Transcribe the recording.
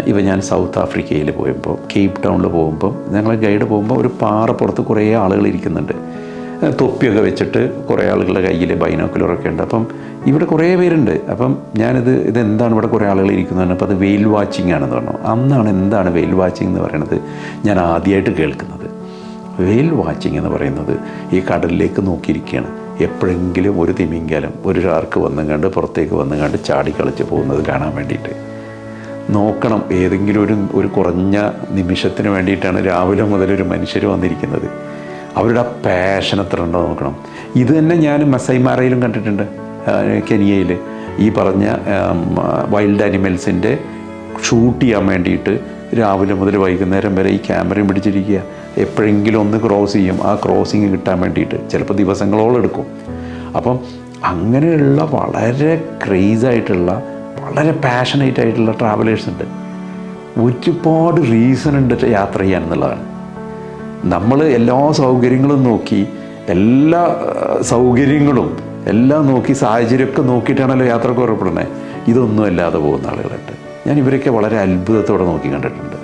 ഇപ്പം ഞാൻ സൗത്ത് ആഫ്രിക്കയിൽ പോയപ്പോൾ കേപ്പ് ടൗണിൽ പോകുമ്പോൾ ഞങ്ങൾ ഗൈഡ് പോകുമ്പോൾ ഒരു പാറപ്പുറത്ത് കുറേ ആളുകൾ ഇരിക്കുന്നുണ്ട്, തൊപ്പിയൊക്കെ വെച്ചിട്ട് കുറേ ആളുകളുടെ കയ്യിൽ ബൈനോക്കുലറൊക്കെ ഉണ്ട്. അപ്പം ഇവിടെ കുറേ പേരുണ്ട്. അപ്പം ഇതെന്താണ് ഇവിടെ കുറേ ആളുകൾ ഇരിക്കുന്നതെന്ന്, അപ്പോൾ അത് വെയിൽ വാച്ചിങ് ആണെന്ന് പറഞ്ഞു. അന്നാണ് എന്താണ് വെയിൽ വാച്ചിങ് എന്ന് പറയുന്നത് ഞാൻ ആദ്യമായിട്ട് കേൾക്കുന്നത്. വെയിൽ വാച്ചിങ് എന്ന് പറയുന്നത് ഈ കടലിലേക്ക് നോക്കിയിരിക്കുകയാണ്. എപ്പോഴെങ്കിലും ഒരു തിമിംഗലം ഒരു ഷാർക്ക് വന്നുകൊണ്ട് പുറത്തേക്ക് വന്നുകൊണ്ട് ചാടിക്കളിച്ച് പോകുന്നത് കാണാൻ വേണ്ടിയിട്ട് നോക്കണം. ഏതെങ്കിലും ഒരു കുറഞ്ഞ നിമിഷത്തിന് വേണ്ടിയിട്ടാണ് രാവിലെ മുതൽ ഒരു മനുഷ്യർ വന്നിരിക്കുന്നത്. അവരുടെ ആ പാഷൻ എത്ര ഉണ്ടോ നോക്കണം. ഇത് തന്നെ ഞാൻ മസൈമാരയിലും കണ്ടിട്ടുണ്ട്, കെനിയയിൽ. ഈ പറഞ്ഞ വൈൽഡ് ആനിമൽസിൻ്റെ ഷൂട്ട് ചെയ്യാൻ വേണ്ടിയിട്ട് രാവിലെ മുതൽ വൈകുന്നേരം വരെ ഈ ക്യാമറയും പിടിച്ചിരിക്കുക. എപ്പോഴെങ്കിലും ഒന്ന് ക്രോസ് ചെയ്യും, ആ ക്രോസിങ് കിട്ടാൻ വേണ്ടിയിട്ട് ചിലപ്പോൾ ദിവസങ്ങളോളം എടുക്കും. അപ്പം അങ്ങനെയുള്ള വളരെ ക്രേസായിട്ടുള്ള വളരെ പാഷനേറ്റ് ആയിട്ടുള്ള ട്രാവലേഴ്സ് ഉണ്ട്. ഒരുപാട് റീസൺ ഉണ്ട് യാത്ര ചെയ്യാൻ എന്നുള്ളതാണ്. നമ്മൾ എല്ലാ സൗകര്യങ്ങളും നോക്കി, എല്ലാ സൗകര്യങ്ങളും എല്ലാം നോക്കി, സാഹചര്യമൊക്കെ നോക്കിയിട്ടാണല്ലോ യാത്രക്ക് പുറപ്പെടുന്നത്. ഇതൊന്നും അല്ലാതെ പോകുന്ന ആളുകളുണ്ട്. ഞാൻ ഇവരൊക്കെ വളരെ അത്ഭുതത്തോടെ നോക്കി കണ്ടിട്ടുണ്ട്.